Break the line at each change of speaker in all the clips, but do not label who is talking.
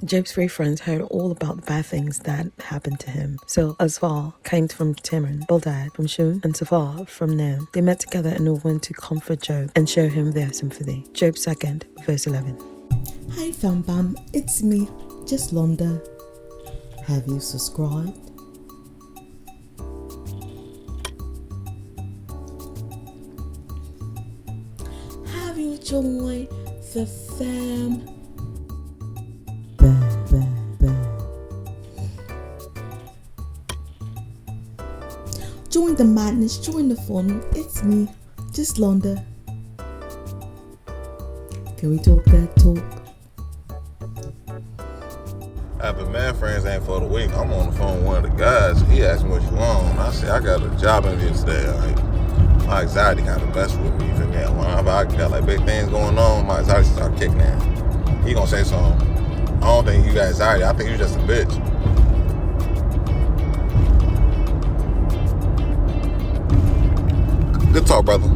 Job's three friends heard all about the bad things that happened to him. So Asfar came from Timon, Bildad from Shun, and Safar from Nim. They met together and went to comfort Job and show him their sympathy. Job 2nd, verse 11.
Hi fam bam, it's me, Juslonda. Have you subscribed? Have you joined the fam? Join the madness, join the fun. It's me, Juslonda. Can we talk that talk?
But man, friends ain't for the week. I'm on the phone with one of the guys. He asked me what you want. I said, I got a job interview today. Like, my anxiety kind of messed with me. You feel me? I got like big things going on. My anxiety started kicking in. He gonna say something. I don't think you got anxiety. I think you just a bitch. Good talk, brother.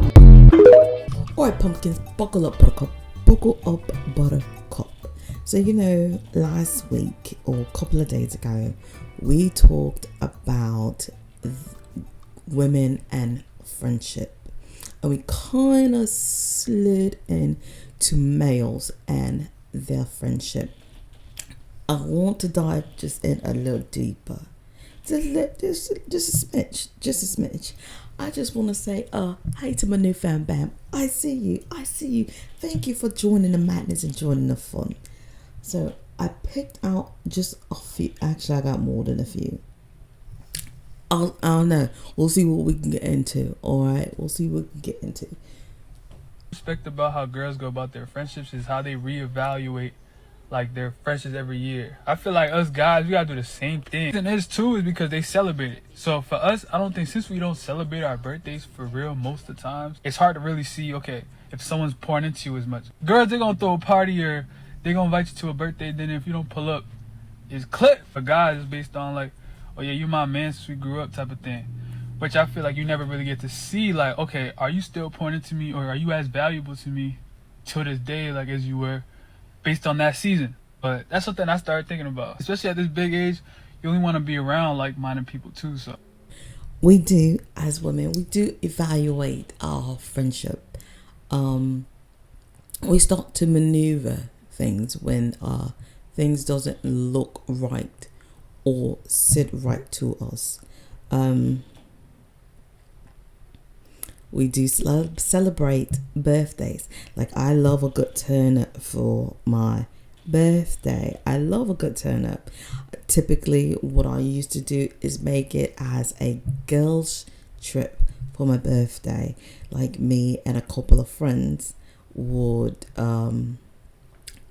Alright, pumpkins, buckle up, buttercup. Buckle up, buttercup. So, last week or a couple of days ago, we talked about women and friendship. And we kind of slid into males and their friendship. I want to dive just in a little deeper. Just a smidge. I just want to say, hey to my new fan bam. I see you. Thank you for joining the madness and joining the fun. So I picked out just a few. Actually, I got more than a few. I don't know. We'll see what we can get into. All right, we'll see what we can get into.
Respect about how girls go about their friendships is how they reevaluate like their friendships every year. I feel like us guys, we gotta do the same thing. And this too is because they celebrate it. So for us, I don't think, since we don't celebrate our birthdays for real most of the times, it's hard to really see, okay, if someone's pouring into you as much. Girls, they're gonna throw a party or they're gonna invite you to a birthday, then if you don't pull up, it's clip. For guys, it's based on like, oh yeah, you're my man since we grew up type of thing. Which I feel like you never really get to see, like, okay, are you still pouring into me, or are you as valuable to me till this day like as you were based on that season? But that's something I started thinking about. Especially at this big age, you only want to be around like-minded people too. So
we do, as women, we do evaluate our friendship. We start to maneuver things when things doesn't look right or sit right to us. We do celebrate birthdays. Like, I love a good turn up for my birthday. I love a good turn up. Typically, what I used to do is make it as a girls' trip for my birthday. Like, me and a couple of friends would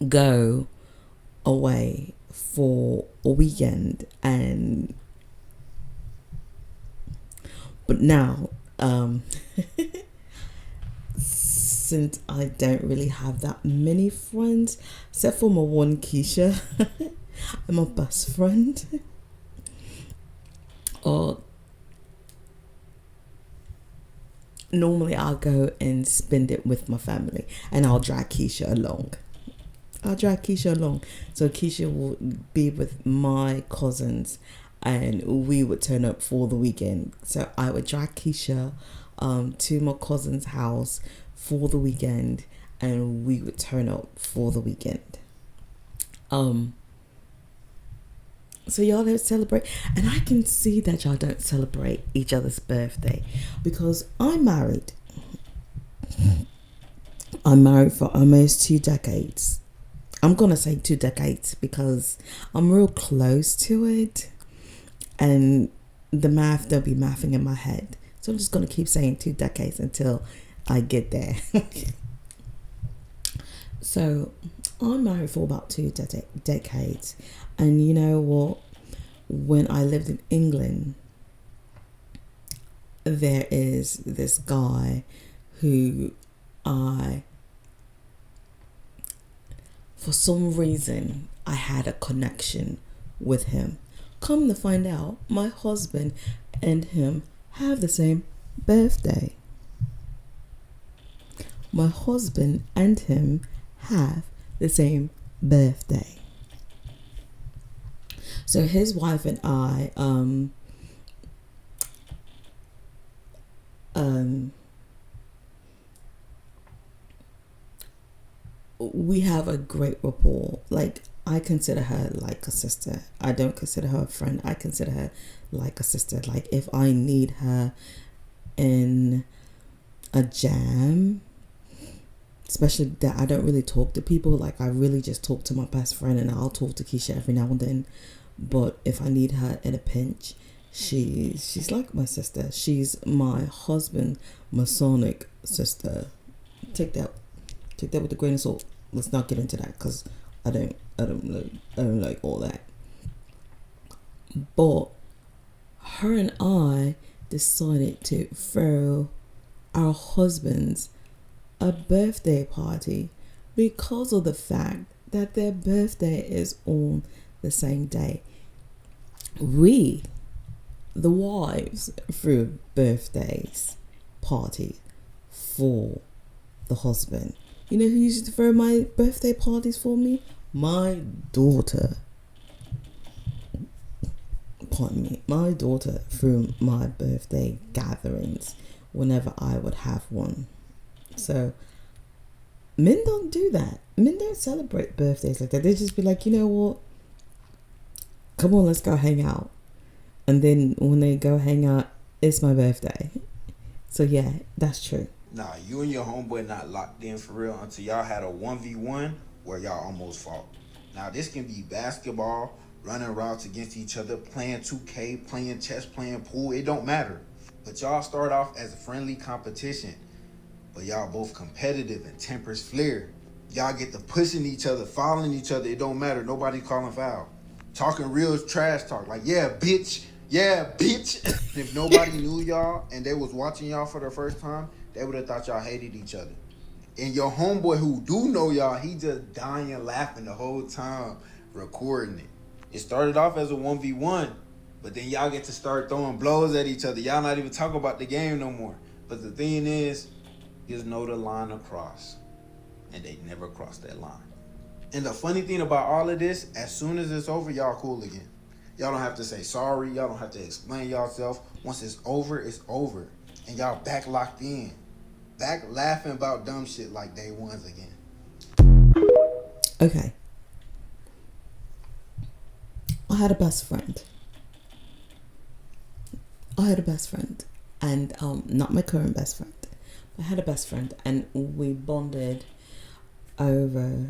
go away for a weekend. But now, since I don't really have that many friends, except for my one Keisha and my best friend, or normally I'll go and spend it with my family, and I'll drag Keisha along. So Keisha will be with my cousins, and we would turn up for the weekend. So I would drag Keisha to my cousin's house for the weekend, and we would turn up for the weekend. So y'all don't celebrate, and I can see that y'all don't celebrate each other's birthday, because I'm married. I'm married for almost 2 decades. I'm gonna say 2 decades because I'm real close to it, and the math don't be mathing in my head. So I'm just gonna keep saying 2 decades until I get there. So I'm married for about 2 decades, and you know what? When I lived in England, there is this guy who for some reason, I had a connection with him. Come to find out, my husband and him have the same birthday. My husband and him have the same birthday. So his wife and I, we have a great rapport. Like, I consider her like a sister. I don't consider her a friend. I consider her like a sister. Like, if I need her in a jam, especially that I don't really talk to people, like I really just talk to my best friend, and I'll talk to Keisha every now and then. But if I need her in a pinch, she's like my sister. She's my husband's Masonic sister. Take that with a grain of salt. Let's not get into that, because I don't like all that. But her and I decided to throw our husbands a birthday party because of the fact that their birthday is on the same day. We, the wives, threw birthdays party for the husband. You know who used to throw my birthday parties for me? My daughter. Pardon me. My daughter threw my birthday gatherings whenever I would have one. So men don't do that. Men don't celebrate birthdays like that. They just be like, you know what? Come on, let's go hang out. And then when they go hang out, it's my birthday. So yeah, that's true.
Nah, you and your homeboy not locked in for real until y'all had a 1v1 where y'all almost fought. Now, this can be basketball, running routes against each other, playing 2K, playing chess, playing pool. It don't matter. But y'all start off as a friendly competition. But y'all both competitive and tempers flare. Y'all get to pushing each other, fouling each other. It don't matter. Nobody calling foul. Talking real trash talk. Like, yeah, bitch. Yeah, bitch. If nobody knew y'all and they was watching y'all for the first time, they would have thought y'all hated each other. And your homeboy who do know y'all, he just dying laughing the whole time recording it. It started off as a 1v1, but then y'all get to start throwing blows at each other. Y'all not even talking about the game no more. But the thing is, you know the line across. And they never cross that line. And the funny thing about all of this, as soon as it's over, y'all cool again. Y'all don't have to say sorry. Y'all don't have to explain yourself. Once it's over, it's over. And y'all back locked in. Back laughing about dumb shit like day ones again.
Okay. I had a best friend. And not my current best friend. I had a best friend, and we bonded over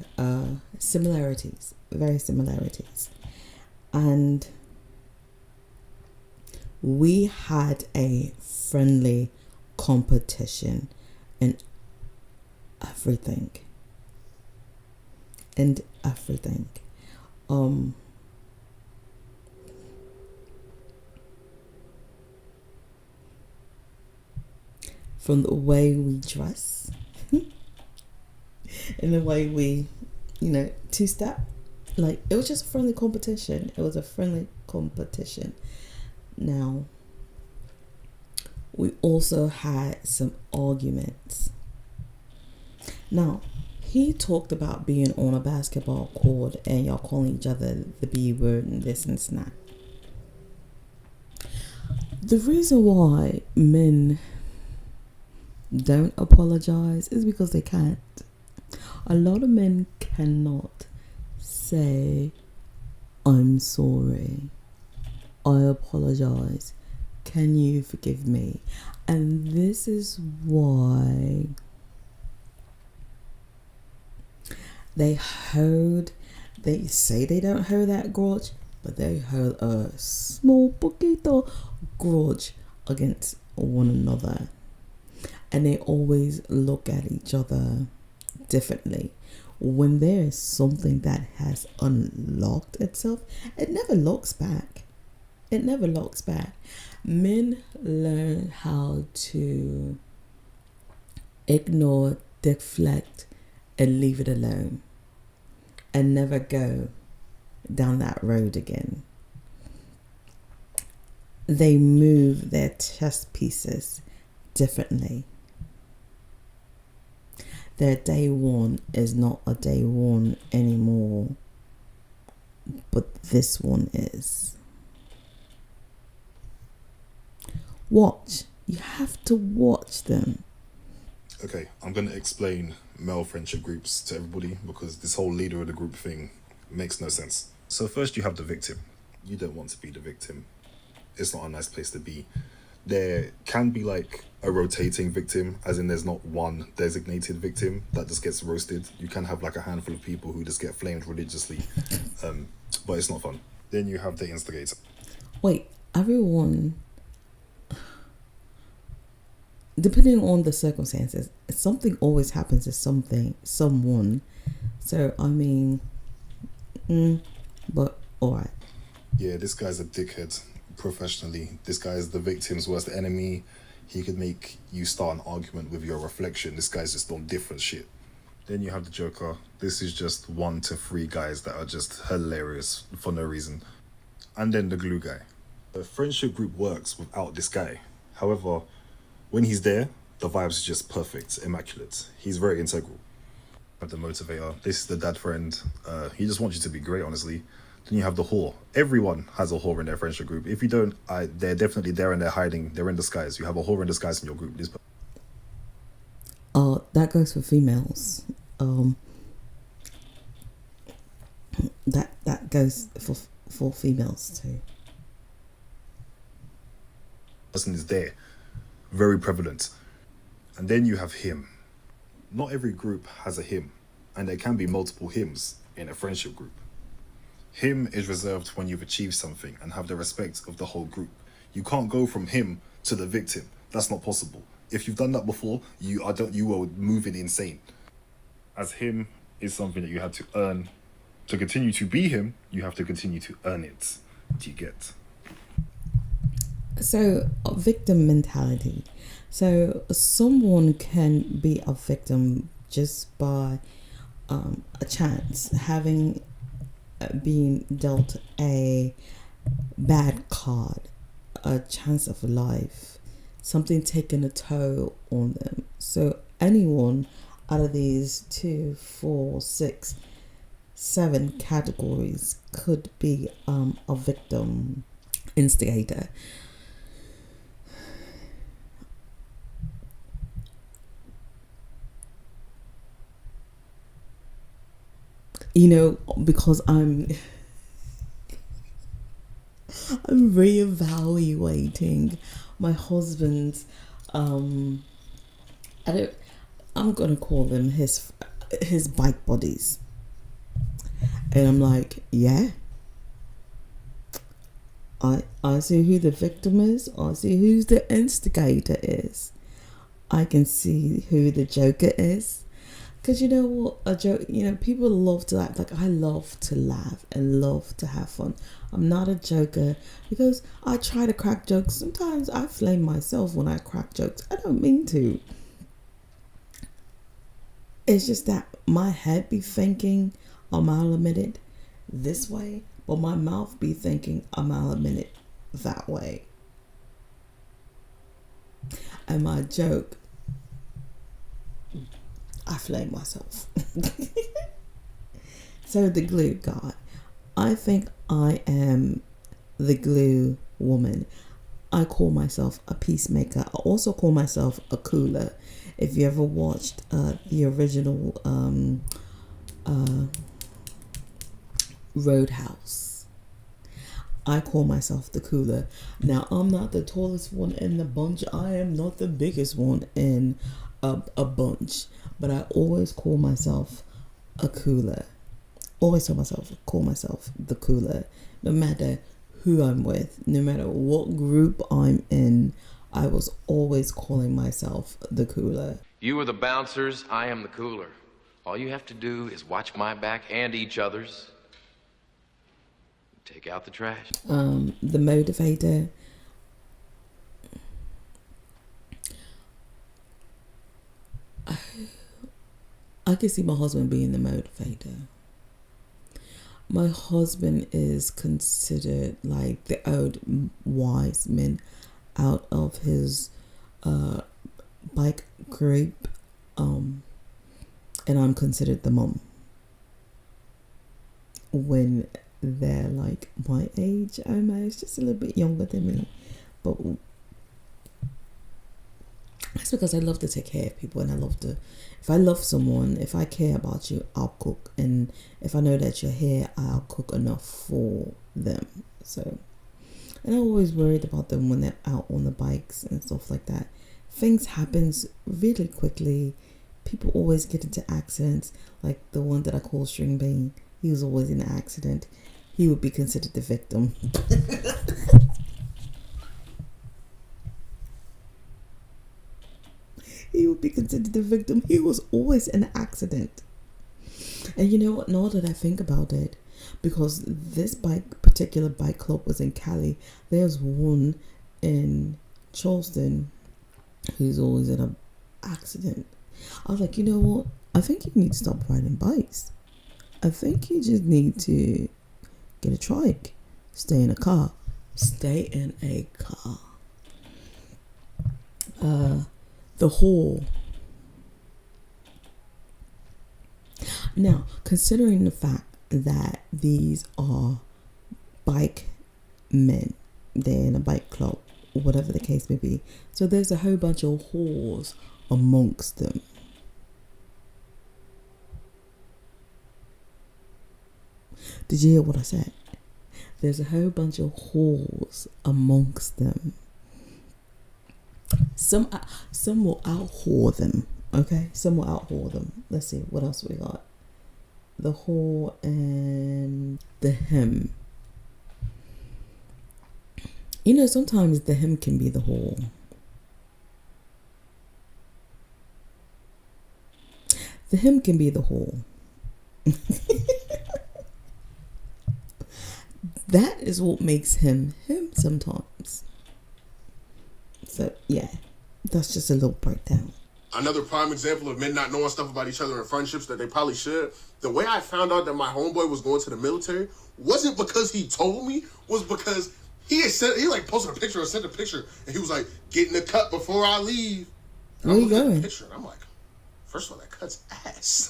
similarities, very similarities. And we had a friendly competition in everything. From the way we dress and the way we, two-step. Like, it was just a friendly competition. Now, we also had some arguments. Now, he talked about being on a basketball court and y'all calling each other the B word and this and that. The reason why men don't apologize is because they can't. A lot of men cannot say, I'm sorry, I apologize, can you forgive me? And this is why they say they don't hold that grudge, but they hold a small poquito grudge against one another. And they always look at each other differently. When there is something that has unlocked itself, it never looks back. Men learn how to ignore, deflect, and leave it alone, and never go down that road again. They move their chess pieces differently. Their day one is not a day one anymore. but this one is. Watch. You have to watch them.
Okay, I'm going to explain male friendship groups to everybody because this whole leader of the group thing makes no sense. So first you have the victim. You don't want to be the victim. It's not a nice place to be. There can be like a rotating victim, as in there's not one designated victim that just gets roasted. You can have like a handful of people who just get flamed religiously, but it's not fun. Then you have the instigator.
Wait, everyone, depending on the circumstances, something always happens to someone. So, I mean, but alright.
Yeah, this guy's a dickhead professionally. This guy is the victim's worst enemy. He could make you start an argument with your reflection. This guy's just on different shit. Then you have the Joker. This is just 1 to 3 guys that are just hilarious for no reason. And then the glue guy. The friendship group works without this guy. However, when he's there, the vibes are just perfect, immaculate. He's very integral. The motivator. This is the dad friend. He just wants you to be great, honestly. Then you have the whore. Everyone has a whore in their friendship group. If you don't, they're definitely there and they're hiding. They're in disguise. You have a whore in disguise in your group.
That goes for females. That goes for females too.
Person is there, very prevalent. And then you have him. Not every group has a him, and there can be multiple hims in a friendship group. Him is reserved when you've achieved something and have the respect of the whole group. You can't go from him to the victim. That's not possible. If you've done that before, you are moving insane. As him is something that you had to earn. To continue to be him, you have to continue to earn it. Do you get?
So, victim mentality. So, someone can be a victim just by a chance, having been dealt a bad card, a chance of life, something taking a toll on them. So, anyone out of these 2, 4, 6, 7 categories could be a victim instigator. You know, because I'm reevaluating my husband's I'm gonna call them his bike buddies. And I'm like, yeah, I see who the victim is. I see who the instigator is. I can see who the joker is. Because you know what, a joke, people love to laugh. Like, I love to laugh and love to have fun. I'm not a joker because I try to crack jokes. Sometimes I flame myself when I crack jokes. I don't mean to. It's just that my head be thinking a mile a minute this way, but my mouth be thinking a mile a minute that way. And my joke, I flame myself. So the glue guy. I think I am the glue woman. I call myself a peacemaker. I also call myself a cooler. If you ever watched the original Roadhouse, I call myself the cooler. Now, I'm not the tallest one in the bunch. I am not the biggest one in a bunch. But I always call myself a cooler. Always call myself the cooler. No matter who I'm with, no matter what group I'm in, I was always calling myself the cooler.
You are the bouncers, I am the cooler. All you have to do is watch my back and each other's. Take out the trash.
The motivator. I can see my husband being the motivator. My husband is considered like the old wise man out of his bike group, and I'm considered the mom. When they're like my age almost, just a little bit younger than me. But that's because I love to take care of people, and I love to, if I love someone, if I care about you, I'll cook. And if I know that you're here, I'll cook enough for them. So, and I'm always worried about them when they're out on the bikes and stuff like that. Things happens really quickly. People always get into accidents. Like the one that I call String Bean, he was always in an accident. He would be considered the victim. He would be considered the victim. He was always in an accident. And you know what? Now that I think about it, because this particular bike club was in Cali, there's one in Charleston who's always in an accident. I was like, you know what? I think you need to stop riding bikes. I think you just need to get a trike. Stay in a car. Stay in a car. The whole. Now, considering the fact that these are bike men, they're in a bike club, or whatever the case may be, so there's a whole bunch of whores amongst them. Did you hear what I said? There's a whole bunch of whores amongst them. Some will out-whore them, okay? Some will out-whore them. Let's see, what else we got? The whore and the him. You know, sometimes the him can be the whore. The him can be the whore. That is what makes him him sometimes. So, yeah, that's just a little breakdown.
Another prime example of men not knowing stuff about each other in friendships that they probably should. The way I found out that my homeboy was going to the military wasn't because he told me, was because he like posted a picture or sent a picture, and he was like, "Getting a cut before I leave." And
Where you going?
The picture, and I'm like, first of all, that cuts ass.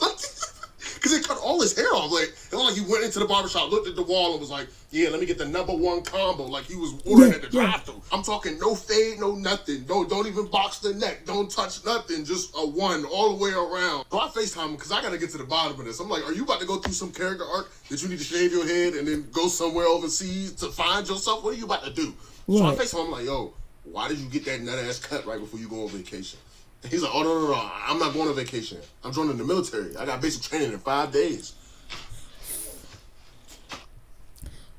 Because it cut all his hair off. Like, it looked like he went into the barbershop, looked at the wall, and was like, yeah, let me get the #1 combo. Like he was ordering at the drive-thru. I'm talking no fade, no nothing. Don't even box the neck. Don't touch nothing. Just a one all the way around. So I FaceTime him because I got to get to the bottom of this. I'm like, are you about to go through some character arc that you need to shave your head and then go somewhere overseas to find yourself? What are you about to do? Right. So I FaceTime him like, yo, why did you get that nut-ass cut right before you go on vacation? He's like, oh, no, I'm not going on vacation. I'm joining the military. I got basic training in 5 days.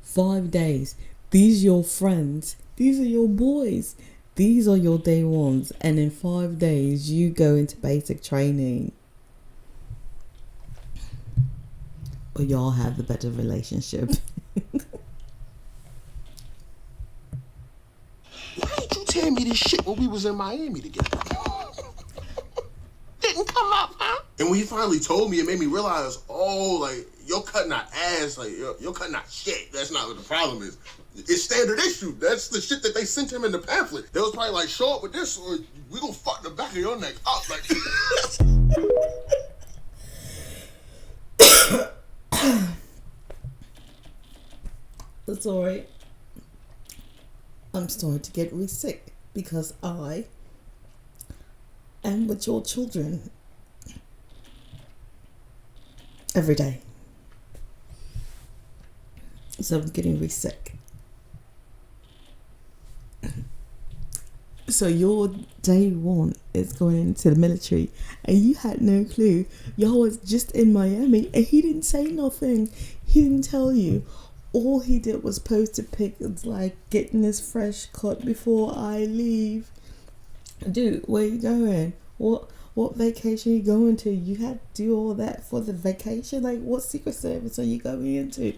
5 days. These are your friends. These are your boys. These are your day ones. And in 5 days, you go into basic training. But y'all have the better relationship.
Why did you tell me this shit when we was in Miami together? Didn't come up, huh? And when he finally told me, it made me realize, oh, like, you're cutting our ass, like, you're cutting our shit. That's not what the problem is. It's standard issue. That's the shit that they sent him in the pamphlet. They was probably like, show up with this, or we gonna fuck the back of your neck up. Like,
That's alright. I'm starting to get really sick because I am with your children every day. So I'm getting really sick. So your day one is going into the military and you had no clue. Y'all was just in Miami and he didn't say nothing. He didn't tell you. All he did was post a pic of like getting his fresh cut before I leave. Dude, where you going? What vacation are you going to? You had to do all that for the vacation? Like, what secret service are you going into?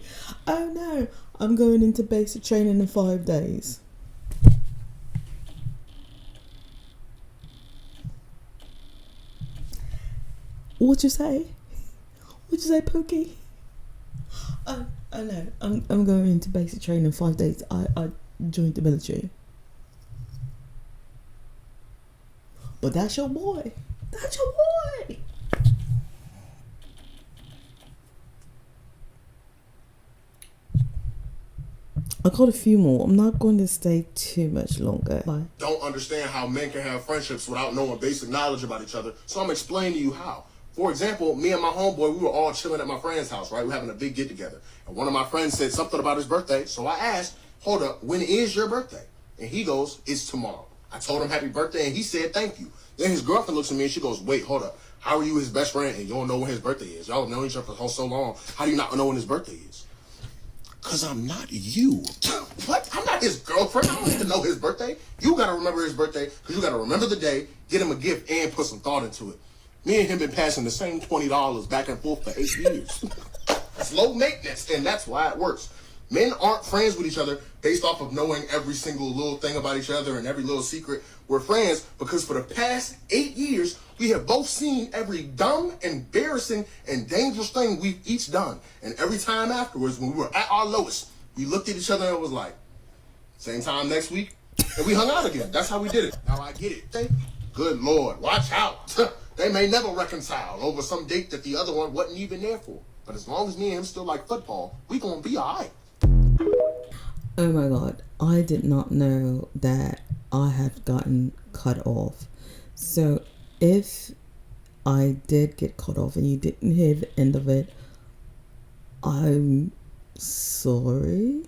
Oh no, I'm going into basic training in 5 days. What'd you say? What'd you say, Pookie? Oh no, I'm going into basic training in 5 days. I joined the military. But that's your boy. That's your boy. I got a few more. I'm not going to stay too much longer. Bye.
Don't understand how men can have friendships without knowing basic knowledge about each other. So I'm explaining to you how. For example, me and my homeboy, we were all chilling at my friend's house, right? We were having a big get together. And one of my friends said something about his birthday. So I asked, hold up, when is your birthday? And he goes, it's tomorrow. I told him happy birthday and he said thank you. Then his girlfriend looks at me and she goes, wait, hold up. How are you his best friend and you don't know when his birthday is? Y'all have known each other for so long. How do you not know when his birthday is? Because I'm not you. What? I'm not his girlfriend. I don't need to know his birthday. You got to remember his birthday because you got to remember the day, get him a gift, and put some thought into it. Me and him been passing the same $20 back and forth for 8 years. It's low maintenance, and that's why it works. Men aren't friends with each other based off of knowing every single little thing about each other and every little secret. We're friends because for the past 8 years, we have both seen every dumb, embarrassing, and dangerous thing we've each done. And every time afterwards, when we were at our lowest, we looked at each other and was like, same time next week, and we hung out again. That's how we did it. Now I get it. Thank you. Good Lord, watch out. They may never reconcile over some date that the other one wasn't even there for. But as long as me and him still like football, we gonna be all right.
Oh my God, I did not know that I had gotten cut off. So if I did get cut off and you didn't hear the end of it, I'm sorry.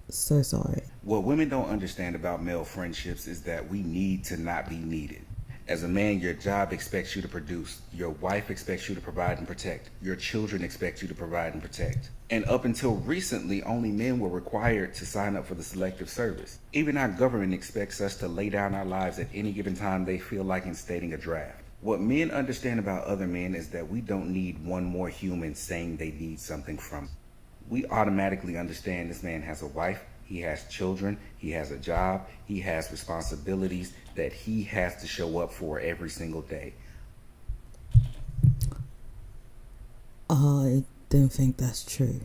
So sorry.
What women don't understand about male friendships is that we need to not be needed. As a man, your job expects you to produce. Your wife expects you to provide and protect. Your children expect you to provide and protect. And up until recently, only men were required to sign up for the selective service. Even our government expects us to lay down our lives at any given time they feel like in stating a draft. What men understand about other men is that we don't need one more human saying they need something from us. We automatically understand this man has a wife, he has children, he has a job, he has responsibilities that he has to show up for every single day.
I don't think that's true.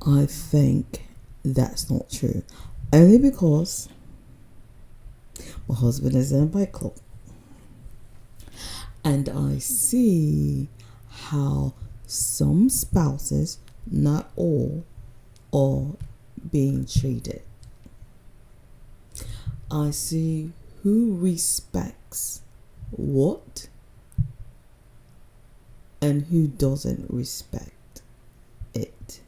I think that's not true. Only because my husband is in a bike club. And I see how some spouses, not all, are being treated. I see who respects what and who doesn't respect it.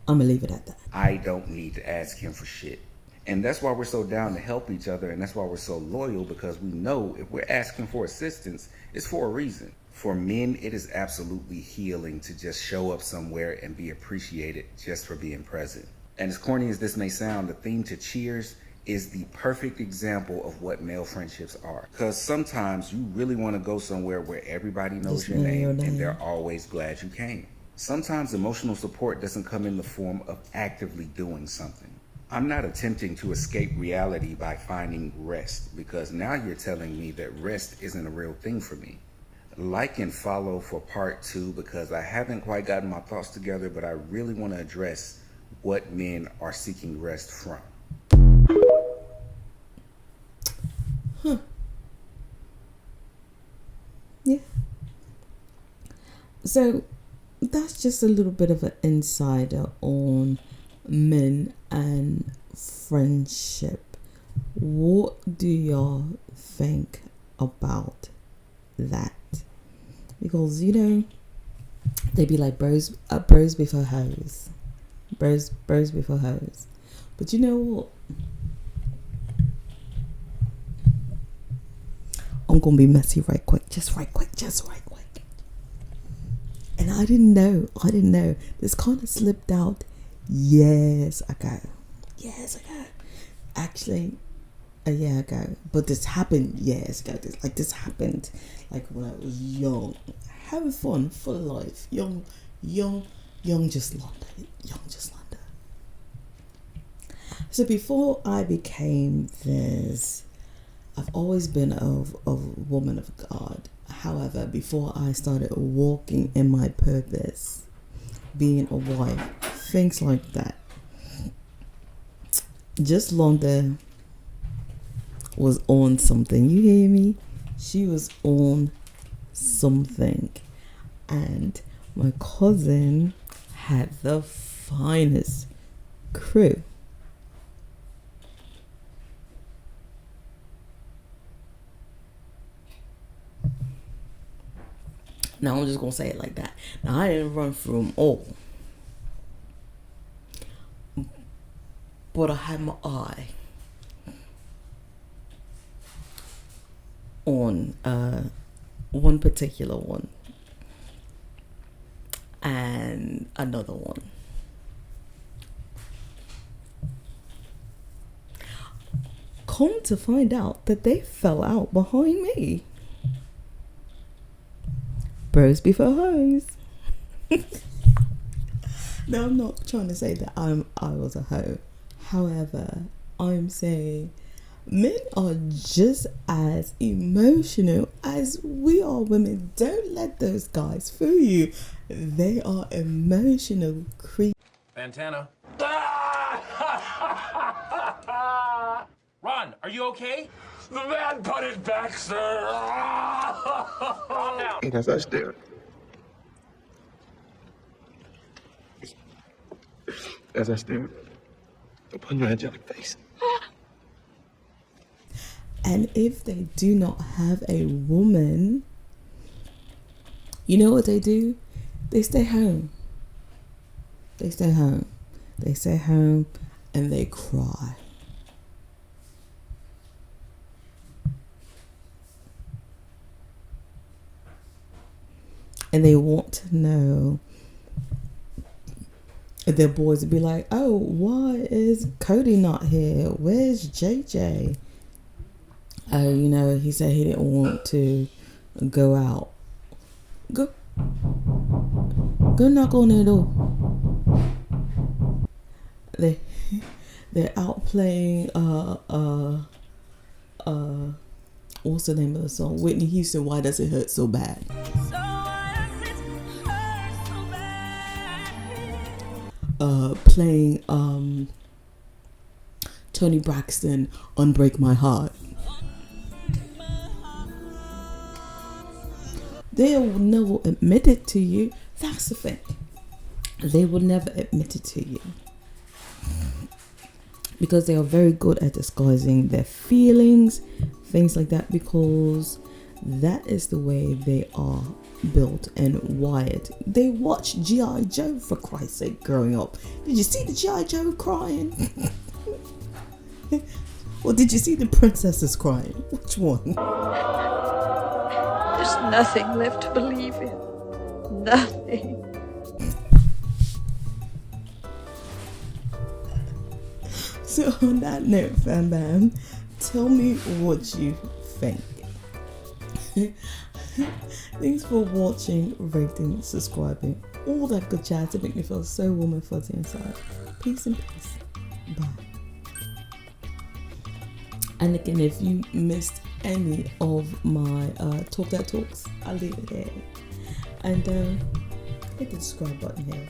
I'm gonna leave it at that.
I don't need to ask him for shit. And that's why we're so down to help each other, and that's why we're so loyal, because we know if we're asking for assistance, it's for a reason. For men, it is absolutely healing to just show up somewhere and be appreciated just for being present. And as corny as this may sound, the theme to Cheers is the perfect example of what male friendships are. Because sometimes you really want to go somewhere where everybody knows your name and they're always glad you came. Sometimes emotional support doesn't come in the form of actively doing something. I'm not attempting to escape reality by finding rest, because now you're telling me that rest isn't a real thing for me. Like and follow for part 2, because I haven't quite gotten my thoughts together, but I really want to address what men are seeking rest from.
Yeah. So that's just a little bit of an insider on men and friendship. What do y'all think about that? Because, you know, they be like bros before hoes. Bros before hoes. But you know what? I'm gonna be messy right quick. And I didn't know. This kind of slipped out years ago. Actually, a year ago. But this happened years ago. This happened like when I was young. Having fun, full of life. Young juslonda. So before I became this, I've always been a woman of God. However, before I started walking in my purpose, being a wife, things like that, Just Londa was on something. You hear me? She was on something. And my cousin had the finest crew. Now I'm just gonna say it like that. Now I didn't run through them all, but I had my eye on one particular one and another one. Come to find out that they fell out behind me. Bros before hoes. No, I'm not trying to say that I was a hoe. However, I'm saying men are just as emotional as we are women. Don't let those guys fool you. They are emotional creatures.
Fantana. Ron, are you okay? The man put it back, sir. Calm down.
As I stare. As I stare upon your angelic face.
And if they do not have a woman, you know what they do? They stay home. They stay home. They stay home and they cry. And they want to know. Their boys would be like, oh, why is Cody not here? Where's JJ? Oh, you know, he said he didn't want to go out. Go knock on their door. They're out playing what's the name of the song? Whitney Houston, Why Does It Hurt So Bad? Playing Tony Braxton, Unbreak My Heart. They will never admit it to you. That's the thing. They will never admit it to you. Because they are very good at disguising their feelings, things like that, because that is the way they are built and wired. They watched G.I. Joe, for Christ's sake, growing up. Did you see the G.I. Joe crying? Or did you see the princesses crying? Which one?
There's nothing left to believe in. Nothing.
So on that note, Fam Bam, tell me what you think. Thanks for watching, rating, subscribing, all that good chat to make me feel so warm and fuzzy inside. Peace and peace. Bye. And again, if you missed any of my Talk That Talks, I'll leave it here. And hit the subscribe button here.